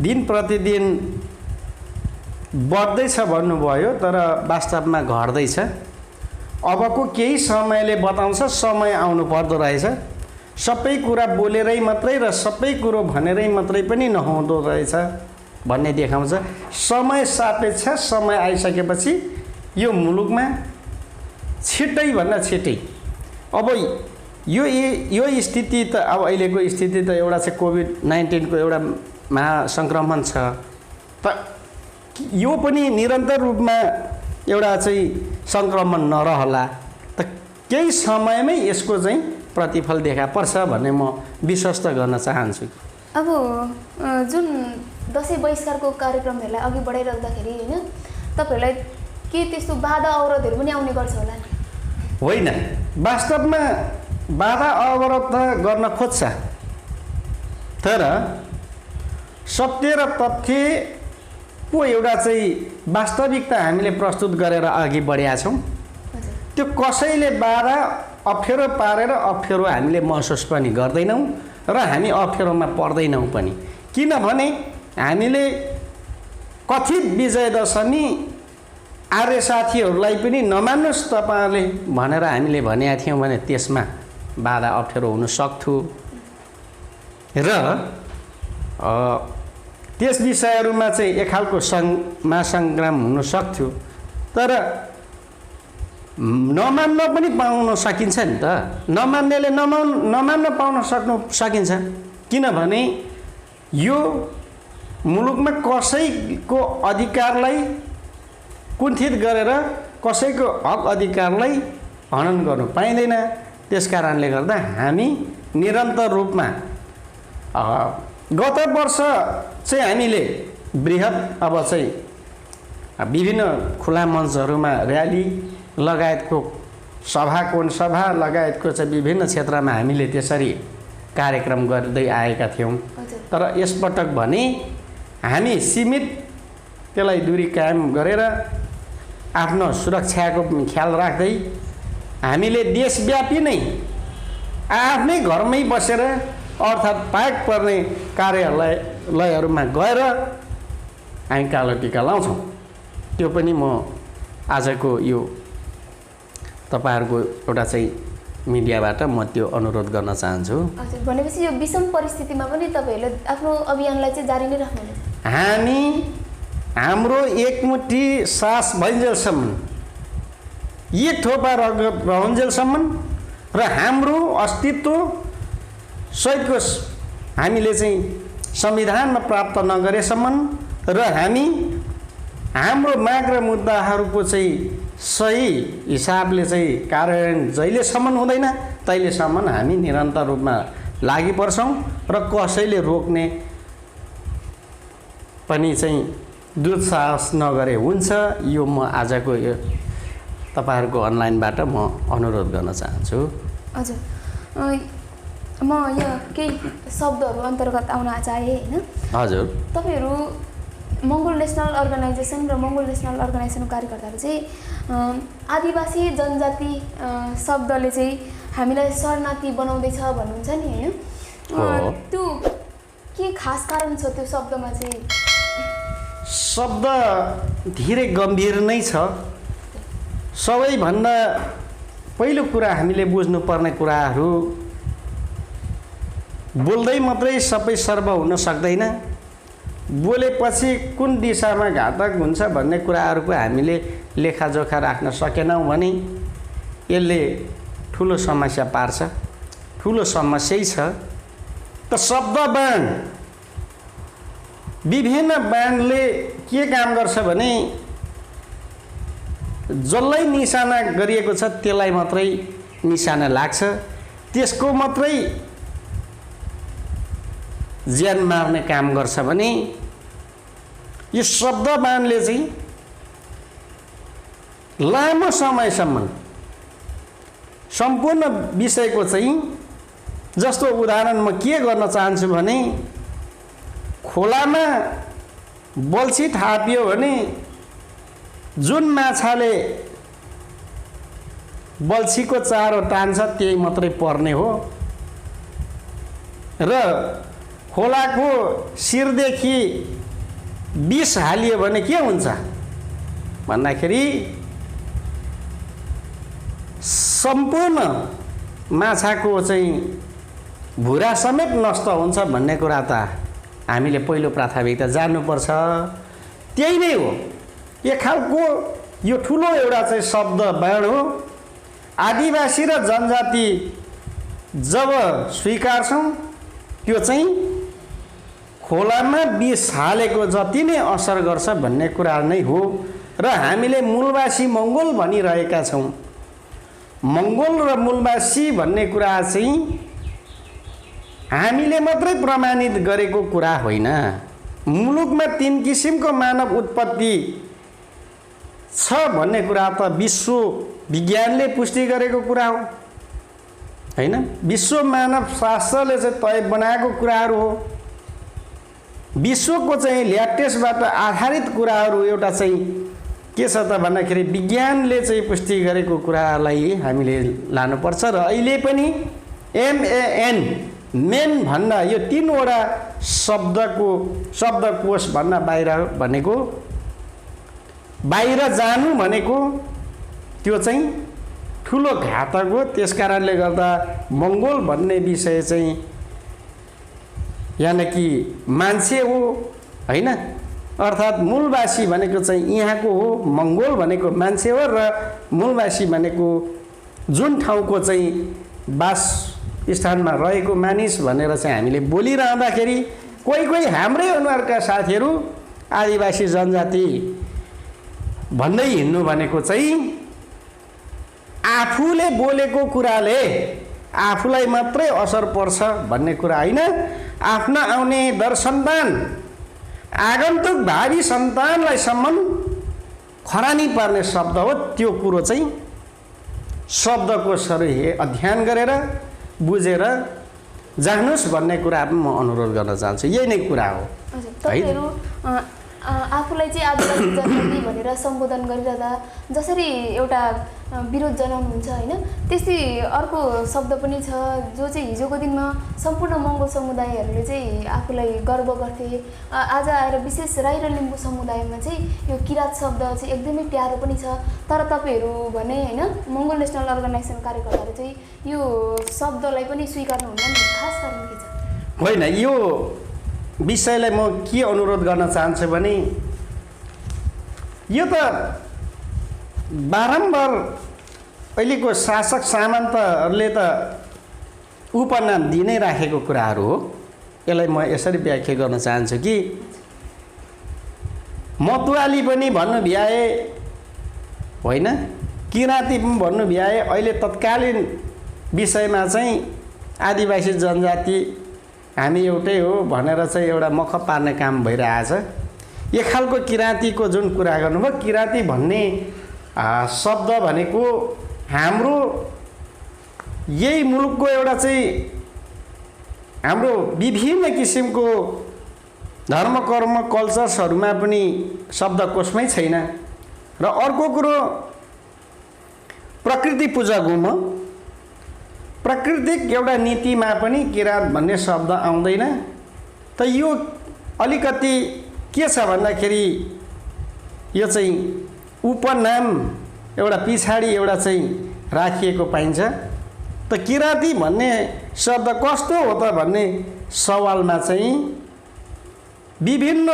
दिन प्रतिदिन बढ्दैछ भन्नुभयो, तर वास्तवमा घट्दैछ। अबको केही समयले बताउँछ, समय आउनु पर्दो रहेछ। सबै कुरा बोलेरै मात्रै र सबै कुरो भनेरै मात्रै पनि नहुँदो रहेछ भन्ने देखाउँछ। समय सापेक्ष, समय आइसकेपछि यो मुलुकमा छिट्टैभन्दा छिट्टै अब यो स्थिति त अब अहिलेको स्थिति त एउटा चाहिँ कोभिड-19 को एउटा महासङ्क्रमण छ त यो पनि निरन्तर रूपमा एउटा चाहिँ सङ्क्रमण नरहला त केही समयमै यसको चाहिँ प्रतिफल देखा पर्छ भन्ने म विश्वस्त गर्न चाहन्छु। अब जुन दसैँ बहिष्कारको कार्यक्रमहरूलाई अघि बढाइराख्दाखेरि होइन तपाईँहरूलाई के त्यस्तो बाधा अवरोधहरू पनि आउने गर्छ होला नि? होइन, वास्तवमा बाधा अवरोध त गर्न खोज्छ, तर सत्य र तथ्यको एउटा चाहिँ वास्तविकता हामीले प्रस्तुत गरेर अघि बढेका छौँ। त्यो कसैले बाधा अप्ठ्यारो पारेर अप्ठ्यारो हामीले महसुस पनि गर्दैनौँ र हामी अप्ठ्यारोमा पर्दैनौँ पनि, किनभने हामीले कथित विजय दशमी आर्य साथीहरूलाई पनि नमान्नुहोस् तपाईँहरूले भनेर हामीले भनेका थियौँ भने त्यसमा बाधा अप्ठ्यारो हुन सक्थ्यो र त्यस विषयहरूमा चाहिँ एक खालको महासङ्ग्राम हुन सक्थ्यो, तर नमान्न पनि पाउन सकिन्छ नि त। नमान्नेले नमान्न पाउन सकिन्छ, किनभने यो मुलुकमा कसैको अधिकारलाई कुण्ठित गरेर कसैको हक अधिकारलाई हनन गर्नु पाइँदैन। त्यस कारणले गर्दा हामी निरन्तर रूपमा गत वर्ष चाहिँ हामीले बृहत अब चाहिँ विभिन्न खुला मञ्चहरूमा र्याली लगायतको सभा लगायतको चाहिँ विभिन्न क्षेत्रमा हामीले त्यसरी कार्यक्रम गर्दै आएका थियौँ। तर यसपटक भने हामी सीमित त्यसलाई दूरी कायम गरेर आफ्नो सुरक्षाको ख्याल राख्दै हामीले देशव्यापी नै आफ्नै घरमै बसेर अर्थात् पाएक पर्ने कार्यालयहरूमा गएर हामी कालो टिका लाउँछौँ। त्यो पनि म आजको यो तपाईँहरूको एउटा चाहिँ मिडियाबाट म त्यो अनुरोध गर्न चाहन्छु। हजुर, भनेपछि यो विषम परिस्थितिमा पनि तपाईँहरूले आफ्नो अभियानलाई चाहिँ जारी नै राख्नुहुन्छ? हामी हाम्रो एकमुठी सास भइन्जेलसम्म, एक थोपा रहन्जेलसम्म र हाम्रो अस्तित्व सहितको हामीले चाहिँ संविधानमा प्राप्त नगरेसम्म र हामी हाम्रो माग र मुद्दाहरूको चाहिँ सही हिसाबले चाहिँ कार्यान्वयन जहिलेसम्म हुँदैन तहिलेसम्म हामी निरन्तर रूपमा लागि पर्छौँ र कसैले रोक्ने पनि चाहिँ दुस्साहस नगरे हुन्छ। यो म आजको यो तपाईँहरूको अनलाइनबाट म अनुरोध गर्न चाहन्छु। हजुर, म यो केही शब्दहरू अन्तर्गत आउन चाहे होइन? हजुर, तपाईँहरू मङ्गोल नेसनल अर्गनाइजेसन र मङ्गोल नेसनल अर्गनाइजेसनको कार्यकर्ताहरू चाहिँ आदिवासी जनजाति शब्दले चाहिँ हामीलाई शरणार्थी बनाउँदैछ भन्नुहुन्छ नि होइन? त्यो के खास कारण छ त्यो शब्दमा चाहिँ? शब्द धेरै गम्भीर नै छ। सबैभन्दा पहिलो कुरा हामीले बुझ्नुपर्ने कुराहरू, बोल्दै मात्रै सबै सर्व हुन सक्दैन। बोलेपछि कुन दिशामा घातक हुन्छ भन्ने कुराहरूको हामीले लेखाजोखा राख्न सकेनौँ भने यसले ठुलो समस्या पार्छ, ठुलो समस्यै छ। त शब्द बाण, विभिन्न बाणले के काम गर्छ भने जसलाई निशाना गरिएको छ त्यसलाई मात्रै निशाना लाग्छ, त्यसको मात्रै ज्यान मार्ने काम गर्छ भने यो शब्द बाणले चाहिँ लामो समयसम्म सम्पूर्ण विषयको चाहिँ, जस्तो उदाहरण म के गर्न चाहन्छु भने खोलामा बल्छी थापियो भने जुन माछाले बल्छीको चारो टान्छ त्यही मात्रै पर्ने हो र खोलाको शिरदेखि विष हालियो भने के हुन्छ भन्दाखेरि सम्पूर्ण माछाको चाहिँ भुरा समेत नष्ट हुन्छ भन्ने कुरा त हामीले पहिलो प्राथमिकता जान्नुपर्छ। त्यही नै हो, एक खालको यो ठुलो एउटा चाहिँ शब्द बाण हो आदिवासी र जनजाति जब स्वीकार्छौँ त्यो चाहिँ खोलामा विष हालेको जति नै असर गर्छ भन्ने कुरा नै हो। र हामीले मूलवासी मङ्गोल भनिरहेका छौँ। मङ्गोल र मूलवासी भन्ने कुरा चाहिँ हामीले मात्रै प्रमाणित गरेको कुरा होइन। मुलुकमा 3 किसिमको मानव उत्पत्ति छ भन्ने कुरा त विश्व विज्ञानले पुष्टि गरेको कुरा हो होइन। विश्व मानव शास्त्रले चाहिँ तय बनाएको कुराहरू हो। विश्वको चाहिँ ल्याटेस्टबाट आधारित कुराहरू एउटा चाहिँ के छ त भन्दाखेरि विज्ञानले चाहिँ पुष्टि गरेको कुरालाई हामीले लानुपर्छ। र अहिले पनि MAN मेन भन्दा यो 3वटा शब्दकोश भन्दा बाहिर भनेको बाहिर जानु भनेको त्यो चाहिँ ठुलो घातक हो। त्यस कारणले गर्दा मङ्गोल भन्ने विषय चाहिँ यानि कि मान्छे हो होइन। अर्थात् मूलवासी भनेको चाहिँ यहाँको हो, मङ्गोल भनेको मान्छे हो र मूलवासी भनेको जुन ठाउँको चाहिँ वास स्थानमा रहेको मानिस भनेर चाहिँ हामीले बोलिरहँदाखेरि कोही हाम्रै अनुहारका साथीहरू आदिवासी जनजाति भन्दै हिँड्नु भनेको चाहिँ आफूले बोलेको कुराले आफूलाई मात्रै असर पर्छ भन्ने कुरा होइन। आफ्ना आउने दर सन्तान आगन्तुक भावी सन्तानलाई सम्म खरानी पार्ने शब्द हो। त्यो कुरो चाहिँ शब्दकोशहरू अध्ययन गरेर बुझेर जानुस् भन्ने कुरा म अनुरोध गर्न चाहन्छु। यही नै कुरा हो। तपाईहरु आफूलाई चाहिँ आदिवासी जनजाति भनेर सम्बोधन गरिरहँदा जसरी एउटा विरोध जनाउनुहुन्छ होइन, त्यस्तै अर्को शब्द पनि छ जो चाहिँ हिजोको दिनमा सम्पूर्ण मङ्गोल समुदायहरूले चाहिँ आफूलाई गर्व गर्थे। आज आएर विशेष राई र लिम्बू समुदायमा चाहिँ यो किरात शब्द चाहिँ एकदमै प्यारो पनि छ। तर तपाईहरु भने होइन मङ्गोल नेसनल अर्गनाइजेसन कार्यकर्ताहरू चाहिँ यो शब्दलाई पनि स्वीकार्नुहुन्न नि, खास कारण के छ? होइन, यो विषयलाई म के अनुरोध गर्न चाहन्छु भने यो त बारम्बार अहिलेको शासक सामन्तहरूले त उपनाम दिइ नै राखेको कुराहरू हो। यसलाई म यसरी व्याख्या गर्न चाहन्छु कि मतुवाली पनि भन्नु भ्याए होइन, किराँती पनि भन्नु भ्याए। अहिले तत्कालीन विषयमा चाहिँ आदिवासी जनजाति हामी एउटै हो भनेर चाहिँ एउटा मख पार्ने काम भइरहेछ। एक खालको किराँतीको जुन कुरा गर्नुभयो, किराँती भन्ने शब्द भनेको हाम्रो यही मुलुकको एउटा चाहिँ हाम्रो विभिन्न किसिमको धर्म कर्म कल्चर्सहरूमा पनि शब्दकोशमै छैन। र अर्को कुरो प्रकृति पूजक हुँ म, प्राकृतिक एउटा नीतिमा पनि किरात भन्ने शब्द आउँदैन। त यो अलिकति के छ भन्दाखेरि यो चाहिँ उपनाम एउटा पछाडि एउटा चाहिँ राखिएको पाइन्छ। त किराँती भन्ने शब्द कस्तो हो त भन्ने सवालमा चाहिँ विभिन्न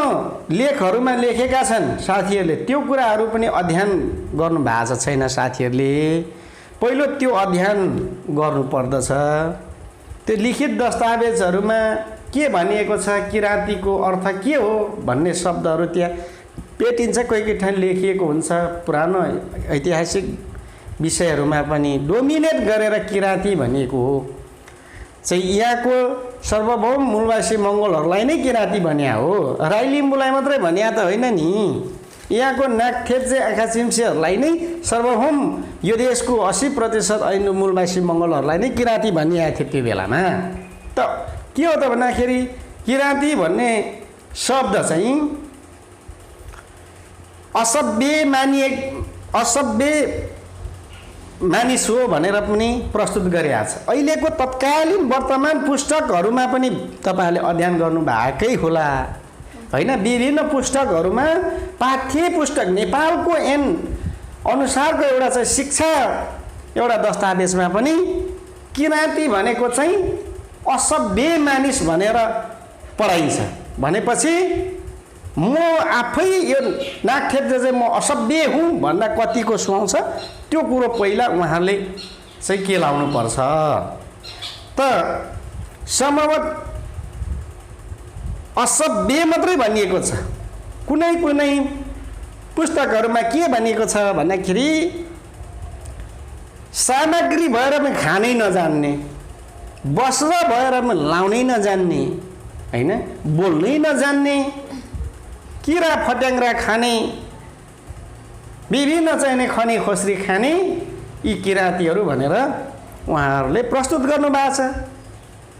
लेखहरूमा लेखेका छन् साथीहरूले। त्यो कुराहरू पनि अध्ययन गर्नु भएको छैन साथीहरूले। पहिलो त्यो अध्ययन गर्नुपर्दछ। त्यो लिखित दस्तावेजहरूमा के भनिएको छ, किराँतीको अर्थ के हो भन्ने शब्दहरू त्यहाँ भेटिन्छ। कोही ठाउँ लेखिएको हुन्छ। पुरानो ऐतिहासिक विषयहरूमा पनि डोमिनेट गरेर किराँती भनिएको हो चाहिँ यहाँको सर्वभौम मूलवासी मङ्गोलहरूलाई नै किराँती भनिया हो। राई लिम्बूलाई मात्रै भनिया त होइन नि। यहाँको नागथेप्चे आँखाचिम्सेहरूलाई नै सर्वभौम यो देशको 80% ऐनो मूलवासी मङ्गोलहरूलाई नै किराँती भनिएको थियो त्यो बेलामा। त के हो त भन्दाखेरि किराँती भन्ने शब्द चाहिँ असभ्य मानिस हो भनेर पनि प्रस्तुत गरिएको छ। अहिलेको तत्कालीन वर्तमान पुस्तकहरूमा पनि तपाईँहरूले अध्ययन गर्नु भएकै होला होइन। विभिन्न पुस्तकहरूमा पाठ्य पुस्तक नेपालको ऐन अनुसारको एउटा चाहिँ शिक्षा एउटा दस्तावेजमा पनि किराँती भनेको चाहिँ असभ्य मानिस भनेर पढाइन्छ। भनेपछि म आफै यो नागथेप्चे चाहिँ म असभ्य हुँ भन्दा कतिको सुहाउँछ? त्यो कुरो पहिला उहाँले चाहिँ के लाउनुपर्छ त सम्भवत असभ्य मात्रै भनिएको छ। कुनै कुनै पुस्तकहरूमा के भनिएको छ भन्दाखेरि सामग्री भएर पनि खानै नजान्ने, वस्त्र भएर पनि लाउनै नजान्ने, होइन, बोल्नै नजान्ने, किरा फट्याङ्ग्रा खाने, विभिन्न चाहिने खनी खोस्री खाने यी किराँतीहरू भनेर उहाँहरूले प्रस्तुत गर्नुभएको छ।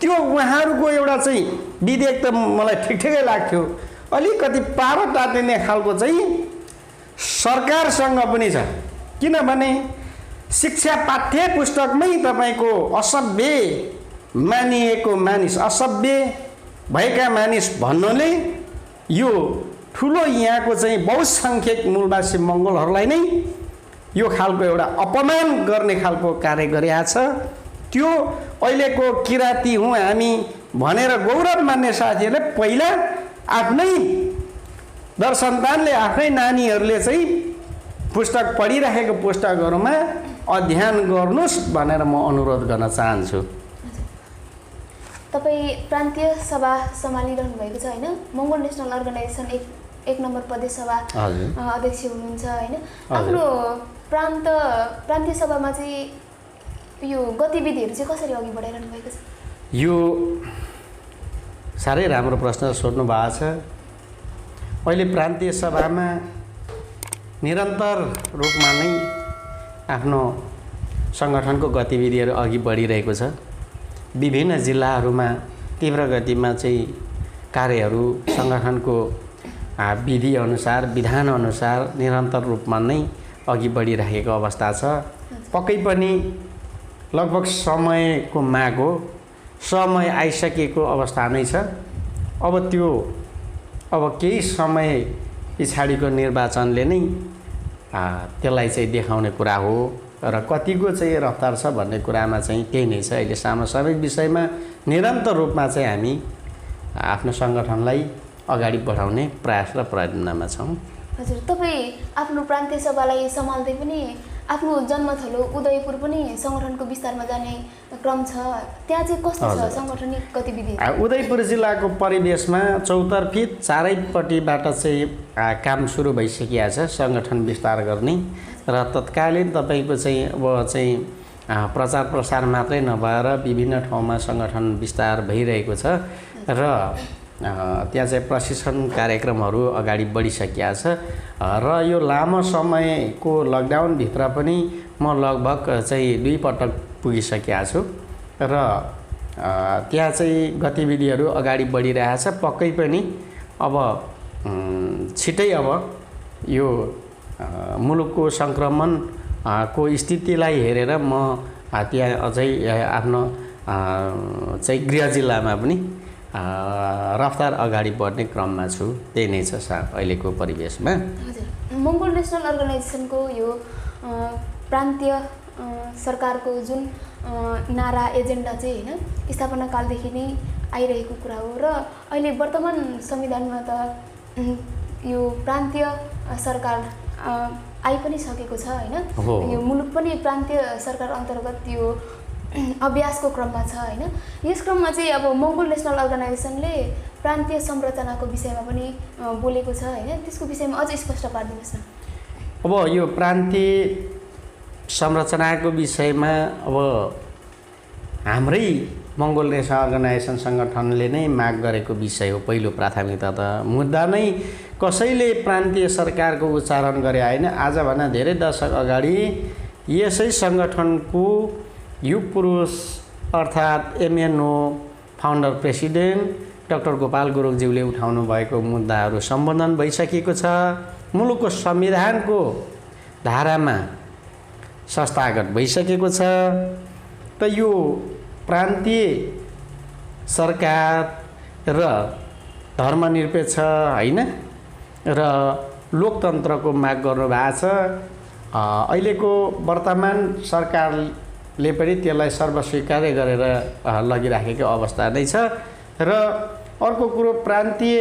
त्यो उहाँहरूको एउटा चाहिँ विधेयक त मलाई ठिकै लाग्थ्यो। अलिकति पारो टाटिने खालको चाहिँ सरकारसँग पनि छ, किनभने शिक्षा पाठ्य पुस्तकमै तपाईँको असभ्य मानिएको मानिस, असभ्य भएका मानिस भन्नुले यो ठुलो यहाँको चाहिँ बहुसङ्ख्यक मूलवासी मङ्गोलहरूलाई नै यो खालको एउटा अपमान गर्ने खालको कार्य गरिएको छ। त्यो अहिलेको किराँती हुँ हामी भनेर गौरव मान्ने साथीहरूले पहिला आफ्नै दरसन्तानले, आफ्नै नानीहरूले चाहिँ पुस्तक पढिराखेको पुस्तकहरूमा अध्ययन गर्नुहोस् भनेर म अनुरोध गर्न चाहन्छु। तपाईँ प्रान्तीय सभा सम्हालिरहनु भएको छ होइन, मङ्गोल नेसनल अर्गनाइजेसन एक नम्बर प्रदेश सभा अध्यक्ष हुनुहुन्छ होइन। आफ्नो प्रान्तीय सभामा चाहिँ यो गतिविधिहरू चाहिँ कसरी अघि बढाइरहनु भएको छ? यो साह्रै राम्रो प्रश्न सोध्नु भएको छ। अहिले प्रान्तीय सभामा निरन्तर रूपमा नै आफ्नो सङ्गठनको गतिविधिहरू अघि बढिरहेको छ। विभिन्न जिल्लाहरूमा तीव्र गतिमा चाहिँ कार्यहरू सङ्गठनको विधिअनुसार, विधानअनुसार निरन्तर रूपमा नै अघि बढिरहेको अवस्था छ। पक्कै पनि लगभग समयको माग हो, समय आइसकेको अवस्था नै छ। अब केही समय पछाडिको निर्वाचनले नै त्यसलाई चाहिँ देखाउने कुरा हो र कतिको चाहिँ रफ्तार छ भन्ने कुरामा चाहिँ त्यही नै छ। अहिले समसामयिक विषयमा निरन्तर रूपमा चाहिँ हामी आफ्नो सङ्गठनलाई अगाडि बढाउने प्रयास र प्रयत्नमा छौँ। हजुर, तपाईँ आफ्नो प्रान्तीय सभालाई सम्हाल्दै पनि आफ्नो जन्मथलो उदयपुर पनि सङ्गठनको विस्तारमा जाने क्रम छ, त्यहाँ चाहिँ कस्तो छ सङ्गठनिक गतिविधि? उदयपुर जिल्लाको परिवेशमा चौतर्फी चारैपट्टिबाट चाहिँ काम सुरु भइसकिया छ सङ्गठन विस्तार गर्ने र तत्कालीन तपाईँको चाहिँ अब चाहिँ प्रचार प्रसार मात्रै नभएर विभिन्न ठाउँमा सङ्गठन विस्तार भइरहेको छ र त्यहाँ चाहिँ प्रशिक्षण कार्यक्रमहरू अगाडि बढिसकिया छ र यो लामो समयको लकडाउनभित्र पनि म लगभग चाहिँ 2 पटक पुगिसकेका छु र त्यहाँ चाहिँ गतिविधिहरू अगाडि बढिरहेछ। पक्कै पनि अब छिटै अब यो मुलुकको सङ्क्रमण को स्थितिलाई हेरेर म त्यहाँ अझै आफ्नो चाहिँ गृह जिल्लामा पनि रफ्तार अगाडि बढ्ने क्रममा छु। त्यही नै छ अहिलेको परिवेशमा। हजुर, मङ्गोल नेसनल अर्गनाइजेसनको यो प्रान्तीय सरकारको जुन नारा एजेन्डा चाहिँ होइन स्थापना कालदेखि नै आइरहेको कुरा हो र अहिले वर्तमान संविधानमा त यो प्रान्तीय सरकार आइ पनि सकेको छ होइन। यो मुलुक पनि प्रान्तीय सरकार अन्तर्गत यो अभ्यासको क्रममा छ होइन। यस क्रममा चाहिँ अब मङ्गोल नेसनल अर्गनाइजेसनले प्रान्तीय संरचनाको विषयमा पनि बोलेको छ होइन, त्यसको विषयमा अझ स्पष्ट पारिदिनुहोस् न। अब यो प्रान्तीय संरचनाको विषयमा अब हाम्रै मङ्गोल नेसनल अर्गनाइजेसन सङ्गठनले नै माग गरेको विषय हो। पहिलो प्राथमिकता त मुद्दा नै कसैले प्रान्तीय सरकारको उच्चारण गरे होइन। आजभन्दा धेरै दशक अगाडि यसै सङ्गठनको युग पुरुष अर्थात् MNO founder president doctor Gopal गुरुङज्यूले उठाउनु भएको मुद्दाहरू सम्बोधन भइसकेको छ। मुलुकको संविधानको धारामा संस्थागत भइसकेको छ। त यो प्रान्तीय सरकार र धर्मनिरपेक्ष होइन र लोकतन्त्रको माग गर्नुभएको छ। अहिलेको वर्तमान सरकारले पनि त्यसलाई सर्वस्वीकार्य गरेर लगिराखेको अवस्था नै छ। र अर्को कुरो, प्रान्तीय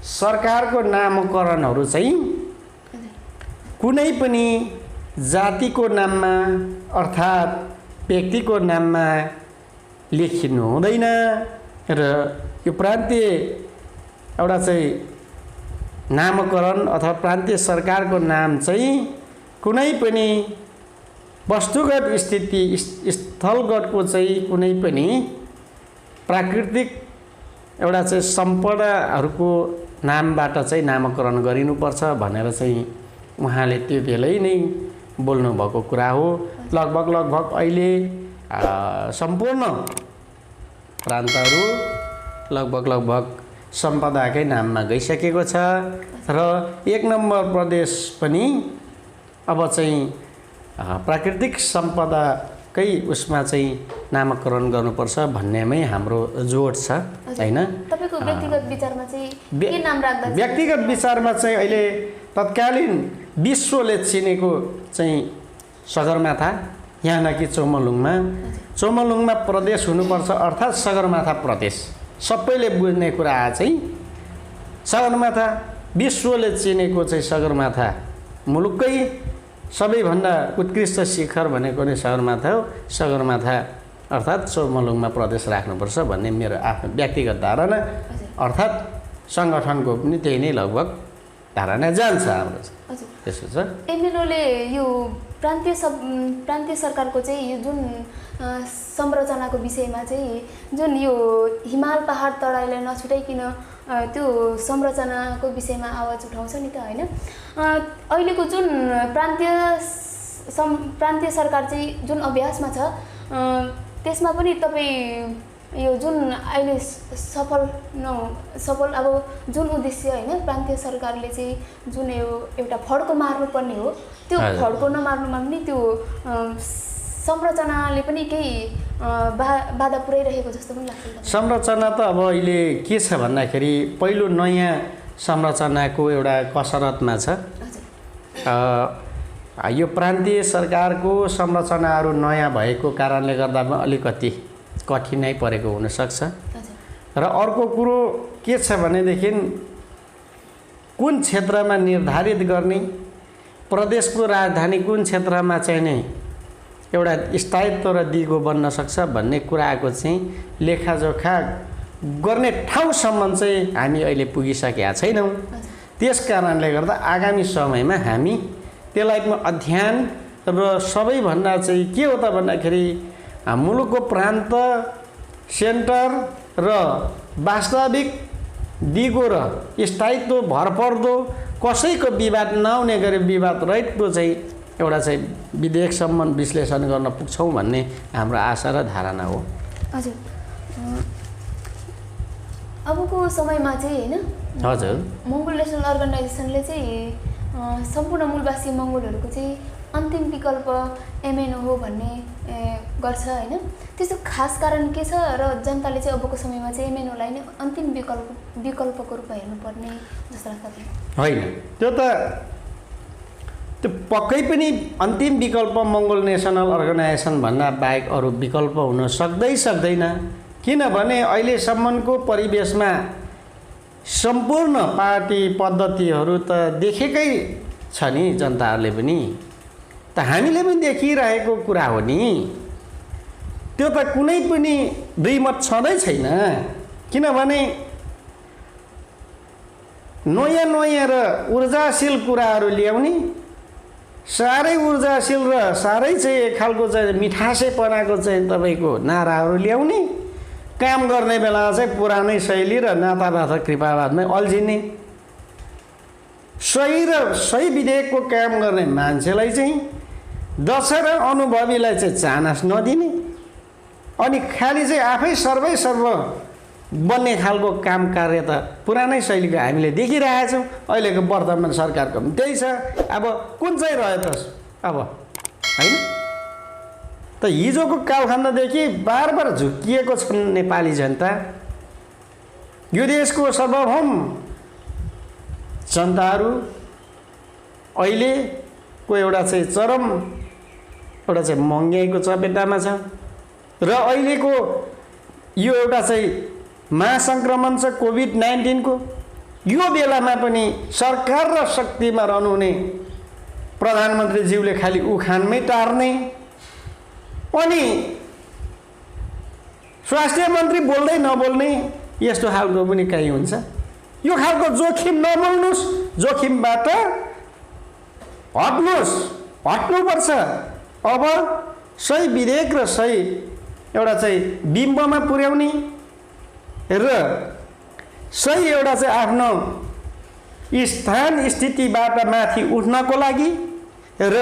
सरकारको नामकरणहरू चाहिँ कुनै पनि जातिको नाममा अर्थात् व्यक्तिको नाममा लेखिनु हुँदैन र यो प्रान्तीय एउटा चाहिँ नामकरण अथवा प्रान्तीय सरकारको नाम चाहिँ कुनै पनि वस्तुगत स्थिति स्थलगतको चाहिँ कुनै पनि प्राकृतिक एउटा चाहिँ सम्पदाहरूको नामबाट चाहिँ नामकरण गरिनुपर्छ भनेर चाहिँ उहाँले त्यो बेलै नै बोल्नुभएको कुरा हो। लगभग अहिले सम्पूर्ण प्रान्तहरू लगभग सम्पदाकै नाममा गइसकेको छ र 1 नम्बर प्रदेश पनि अब चाहिँ प्राकृतिक सम्पदाकै उसमा चाहिँ नामकरण गर्नुपर्छ भन्नेमै हाम्रो जोड छ हैन। तपाईको व्यक्तिगत विचारमा चाहिँ के नाम राख्दा व्यक्तिगत विचारमा चाहिँ अहिले तत्कालीन विश्वले चिनेको चाहिँ सगरमाथा यहाँ न कि चोमलुङमा प्रदेश हुनुपर्छ अर्थात् सगरमाथा प्रदेश सबैले बुझ्ने कुरा चाहिँ सगरमाथा विश्वले चिनेको चाहिँ सगरमाथा मुलुककै सबैभन्दा उत्कृष्ट शिखर भनेको नै सगरमाथा हो। सगरमाथा अर्थात् चोमलुङमा प्रदेश राख्नुपर्छ भन्ने मेरो आफ्नो व्यक्तिगत धारणा अर्थात् सङ्गठनको पनि त्यही नै लगभग धारणा जान्छ हाम्रो त्यसो छ। एमएनओले यो प्रान्तीय सरकारको चाहिँ यो जुन संरचनाको विषयमा चाहिँ जुन यो हिमाल पहाड तराईलाई नछुटाइकन त्यो संरचनाको विषयमा आवाज उठाउँछ नि त हैन। अहिलेको जुन प्रान्तीय सरकार चाहिँ जुन अभ्यासमा छ त्यसमा पनि तपाईँ यो जुन अहिले सफल अब जुन उद्देश्य हैन प्रान्तीय सरकारले चाहिँ जुन एउटा फड्को मार्नुपर्ने हो त्यो फड्को नमार्नुमा पनि त्यो संरचनाले पनि केही बाधा पुर्याइरहेको जस्तो पनि लाग्छ। संरचना त अब अहिले के छ भन्दाखेरि पहिलो नयाँ संरचनाको एउटा कसरतमा छ। यो प्रान्तीय सरकारको संरचनाहरू नयाँ भएको कारणले गर्दा अलिकति कठिनाइ परेको हुनसक्छ र अर्को कुरो के छ भनेदेखि कुन क्षेत्रमा निर्धारित गर्ने प्रदेशको राजधानी कुन क्षेत्रमा चाहिँ नै एउटा स्थायित्व र दिगो बन्न सक्छ भन्ने कुराको चाहिँ लेखाजोखा गर्ने ठाउँसम्म चाहिँ हामी अहिले पुगिसकेका छैनौँ। त्यस कारणले गर्दा आगामी समयमा हामी त्यसलाई अध्ययन र सबैभन्दा चाहिँ के हो त भन्दाखेरि मुलुकको प्रान्त सेन्टर र वास्तविक दिगो र स्थायित्व भरपर्दो कसैको विवाद नआउने गरी विवाद रहितको चाहिँ एउटा चाहिँ विधेयकसम्म विश्लेषण गर्न पुग्छौँ भन्ने हाम्रो आशा र धारणा हो। हजुर अबको समयमा चाहिँ हैन हजुर मङ्गोल नेसनल अर्गनाइजेसनले चाहिँ सम्पूर्ण मूलवासी मङ्गोलहरूको चाहिँ अन्तिम विकल्प एमएनओ हो भन्ने गर्छ हैन। त्यस्तो खास कारण के छ र जनताले चाहिँ अबको समयमा चाहिँ एमएनओलाई नै अन्तिम विकल्पको रूपमा हेर्नुपर्ने जस्तो लाग्छ होइन। त्यो पक्कै पनि अन्तिम विकल्प मङ्गोल नेसनल अर्गनाइजेसन भन्दा बाहेक अरू विकल्प हुन सक्दैन। किनभने अहिलेसम्मको परिवेशमा सम्पूर्ण पार्टी पद्धतिहरू त देखेकै छ नि जनताहरूले पनि त हामीले पनि देखिरहेको कुरा हो नि। त्यो त कुनै पनि दुईमत छँदै छैन। किनभने नयाँ र ऊर्जाशील कुराहरू ल्याउने साह्रै ऊर्जाशील र साह्रै चाहिँ एक खालको चाहिँ मिठासेपनाको चाहिँ तपाईँको नाराहरू ल्याउने काम गर्ने बेला चाहिँ पुरानै शैली र नातावाद कृपावादमै अल्झिने सही विधेयकको काम गर्ने मान्छेलाई चाहिँ दक्ष र अनुभवीलाई चाहिँ चानस नदिने अनि खालि चाहिँ आफै सर्व बन्ने खालको काम कार्य त पुरानै शैलीको हामीले देखिरहेछौँ। अहिलेको वर्तमान सरकारको पनि त्यही छ। अब कुन चाहिँ रह्यो त अब हैन त हिजोको कालखण्डदेखि बार झुक्किएको छन् नेपाली जनता। यो देशको सार्वभौम जनताहरू अहिलेको एउटा चाहिँ चरम एउटा चाहिँ महँगाइको चपेटामा छ र अहिलेको यो एउटा चाहिँ महासङ्क्रमण छ कोभिड-19 को यो बेलामा पनि सरकार र शक्तिमा रहनुहुने प्रधानमन्त्रीज्यूले खालि उखानमै टार्ने, अनि स्वास्थ्य मन्त्री बोल्दै नबोल्ने, यस्तो खालको पनि कहीँ हुन्छ। यो खालको जोखिम नबोल्नुहोस्, जोखिमबाट हट्नुपर्छ। अब सही विधेयक र सही एउटा चाहिँ बिम्बमा पुर्याउने र सही एउटा चाहिँ आफ्नो स्थान स्थितिबाट माथि उठ्नको लागि र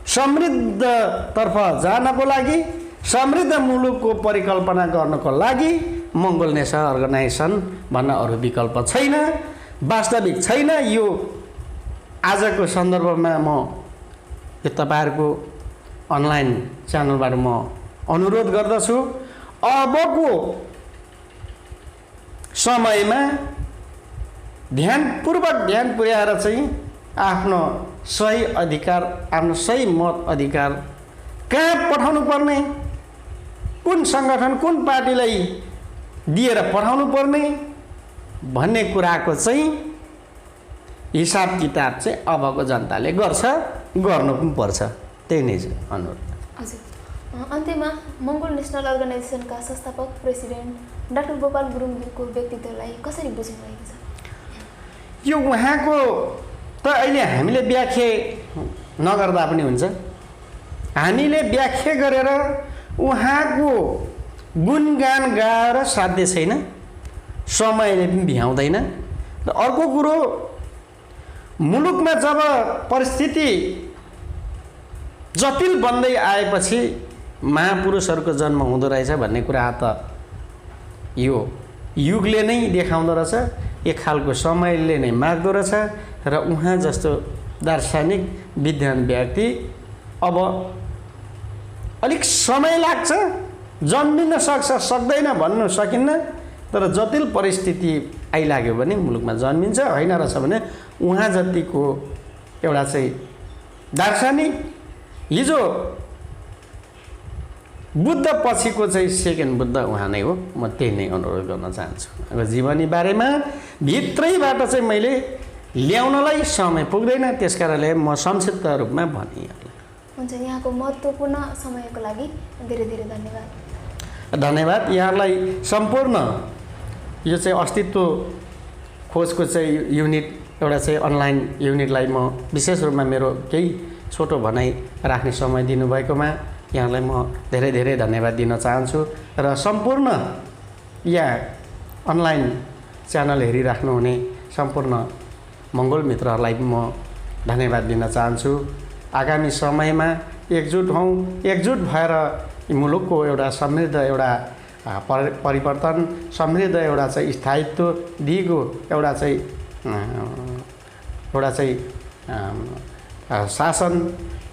समृद्धतर्फ जानको लागि, समृद्ध मुलुकको परिकल्पना गर्नको लागि मङ्गोल नेसन अर्गनाइजेसन भन्न अरू विकल्प छैन, वास्तविक छैन। यो आजको सन्दर्भमा म यो तपाईँहरूको अनलाइन च्यानलबाट म अनुरोध गर्दछु, अबको समयमा ध्यानपूर्वक ध्यान पुर्याएर चाहिँ आफ्नो सही अधिकार, आफ्नो सही मत अधिकार कहाँ पठाउनु पर्ने, कुन सङ्गठन कुन पार्टीलाई दिएर पठाउनु पर्ने भन्ने कुराको चाहिँ हिसाब किताब चाहिँ अबको जनताले गर्नु पनि पर्छ। त्यही नै छ अनुरोध। हजुर, अन्त्यमा मङ्गोल नेसनल अर्गनाइजेसनका संस्थापक प्रेसिडेन्ट डाक्टर गोपाल गुरुङको व्यक्तित्वलाई कसरी बुझ्नु भएको छ? यो उहाँको त अहिले हामीले व्याख्या नगर्दा पनि हुन्छ। हामीले व्याख्या गरेर उहाँको गुणगान गाएर साध्य छैन, समयले पनि भ्याउँदैन। र अर्को कुरो, मुलुकमा जब परिस्थिति जटिल बन्दै आएपछि महापुरुषहरूको जन्म हुँदो रहेछ भन्ने कुरा त यो युगले नै देखाउँदो रहेछ, एक खालको समयले नै माग्दो रहेछ। र उहाँ जस्तो दार्शनिक विद्वान व्यक्ति अब अलिक समय लाग्छ, जन्मिन सक्छ सक्दैन भन्नु सकिन्न, तर जटिल परिस्थिति आइलाग्यो भने मुलुकमा जन्मिन्छ। होइन रहेछ भने उहाँ जतिको एउटा चाहिँ दार्शनिक, हिजो बुद्ध पछिको चाहिँ सेकेन्ड बुद्ध उहाँ नै हो। म त्यही नै अनुरोध गर्न चाहन्छु। अब जीवनी बारेमा भित्रैबाट चाहिँ मैले ल्याउनलाई समय पुग्दैन, त्यस कारणले म संक्षिप्त रूपमा भने। हुन्छ, यहाँको महत्त्वपूर्ण समयको लागि धेरै धेरै धन्यवाद। धन्यवाद यहाँलाई। सम्पूर्ण यो चाहिँ अस्तित्व खोजको चाहिँ युनिट, एउटा चाहिँ अनलाइन युनिटलाई म विशेष रूपमा मेरो केही छोटो भनाइ राख्ने समय दिनुभएकोमा यहाँलाई म धेरै धेरै धन्यवाद दिन चाहन्छु। र सम्पूर्ण यहाँ अनलाइन च्यानल हेरिराख्नुहुने सम्पूर्ण मङ्गोल मित्रहरूलाई म धन्यवाद दिन चाहन्छु। आगामी समयमा एकजुट हौँ, एकजुट भएर मुलुकको एउटा समृद्ध एउटा परिवर्तन, समृद्ध एउटा चाहिँ स्थायित्व दिगो एउटा चाहिँ शासन,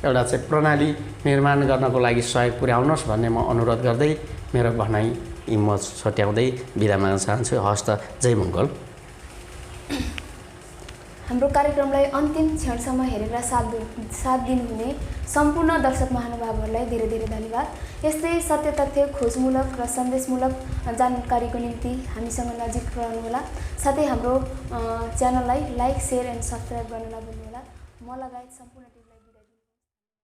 एउटा चाहिँ प्रणाली निर्माण गर्नको लागि सहयोग पुर्याउनुहोस् भन्ने म अनुरोध गर्दै मेरो भनाइ म छट्याउँदै बिदा माग्न चाहन्छु। हस् त, जय मङ्गल। हाम्रो कार्यक्रमलाई अन्तिम क्षणसम्म हेरेर साथ दिनुहुने सम्पूर्ण दर्शक महानुभावहरूलाई धेरै धेरै धन्यवाद। यस्तै सत्य तथ्य खोजमूलक र सन्देशमूलक जानकारीको निम्ति हामीसँग नजिक रहनुहोला। साथै हाम्रो च्यानललाई लाइक, सेयर एन्ड सब्सक्राइब गर्न नभुल्नुहोला। म लगायत सम्पूर्ण